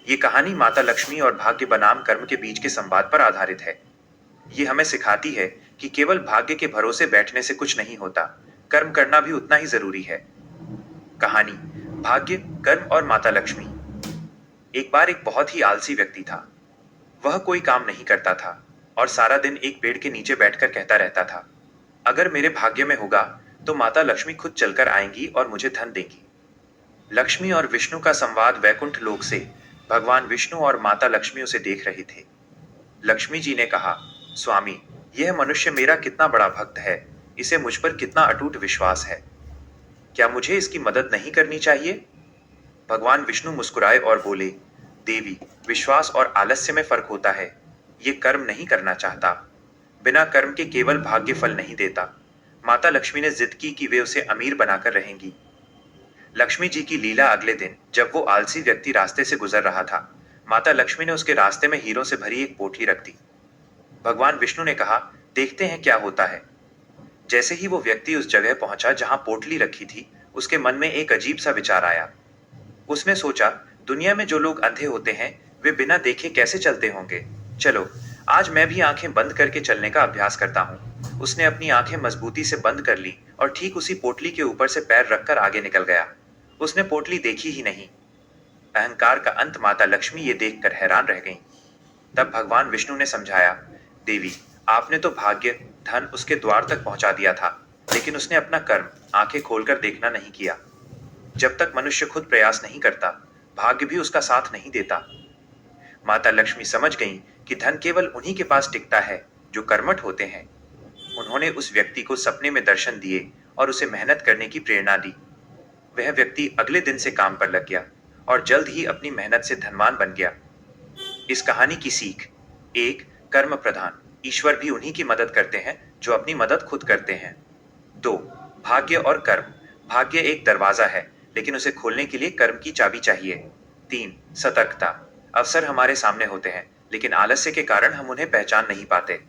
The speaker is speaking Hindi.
ये कहानी माता लक्ष्मी और भाग्य बनाम कर्म के बीच के संवाद पर आधारित है। ये हमें सिखाती है कि केवल भाग्य के भरोसे बैठने से कुछ नहीं होता, कर्म करना भी उतना ही जरूरी है। कहानी भाग्य, कर्म और माता लक्ष्मी। एक बार एक बहुत ही आलसी व्यक्ति था। वह कोई काम नहीं करता था और सारा दिन एक पेड़ के नीचे बैठकर कहता रहता था, अगर मेरे भाग्य में होगा तो माता लक्ष्मी खुद चलकर आएंगी और मुझे धन देंगी। लक्ष्मी और विष्णु का संवाद वैकुंठ लोक से। भगवान विष्णु और माता लक्ष्मी उसे देख रहे थे। लक्ष्मी जी ने कहा, स्वामी, यह मनुष्य मेरा कितना बड़ा भक्त है, इसे मुझ पर कितना अटूट विश्वास है। क्या मुझे इसकी मदद नहीं करनी चाहिए? भगवान विष्णु मुस्कुराए और बोले, देवी, विश्वास और आलस्य में फर्क होता है। ये कर्म नहीं करना चाहता। बिना कर्म के केवल भाग्य फल नहीं देता। माता लक्ष्मी ने जिद की कि वे उसे अमीर बनाकर रहेंगी। लक्ष्मी जी की लीला अगले दिन, जब वो आलसी व्यक्ति रास्ते से गुजर रहा था, माता लक्ष्मी ने उसके रास्ते में हीरों से भरी एक पोटली रख दी। भगवान विष्णु ने कहा, देखते हैं क्या होता है। जैसे ही वो व्यक्ति उस जगह पहुंचा जहां पोटली रखी थी, उसके मन में एक अजीब सा विचार आया। उसने सोचा, दुनिया में जो लोग अंधे होते हैं वे बिना देखे कैसे चलते होंगे। चलो, आज मैं भी आंखें बंद करके चलने का अभ्यास करता हूँ। उसने अपनी आंखें मजबूती से बंद कर ली और ठीक उसी पोटली के ऊपर से पैर रखकर आगे निकल गया। उसने पोटली देखी ही नहीं। अहंकार का अंत। माता लक्ष्मी ये देखकर हैरान रह गईं। तब भगवान विष्णु ने समझाया, देवी, आपने तो भाग्य, धन उसके द्वार तक पहुंचा दिया था, लेकिन उसने अपना कर्म, आंखें खोलकर देखना नहीं किया। जब तक मनुष्य खुद प्रयास नहीं करता, भाग्य भी उसका साथ नहीं देता। माता लक्ष्मी समझ गईं कि धन केवल उन्हीं के पास टिकता है जो कर्मठ होते हैं। उन्होंने उस व्यक्ति को सपने में दर्शन दिए और उसे मेहनत करने की प्रेरणा दी। वह व्यक्ति अगले दिन से काम पर लग गया और जल्द ही अपनी मेहनत से धनवान बन गया। इस कहानी की सीख: एक, कर्म प्रधान, ईश्वर भी उन्हीं की मदद करते हैं जो अपनी मदद खुद करते हैं। दो, भाग्य और कर्म, भाग्य एक दरवाजा है, लेकिन उसे खोलने के लिए कर्म की चाबी चाहिए। तीन, सतर्कता, अवसर हमारे सामने होते हैं, लेकिन आलस्य के कारण हम उन्हें पहचान नहीं पाते।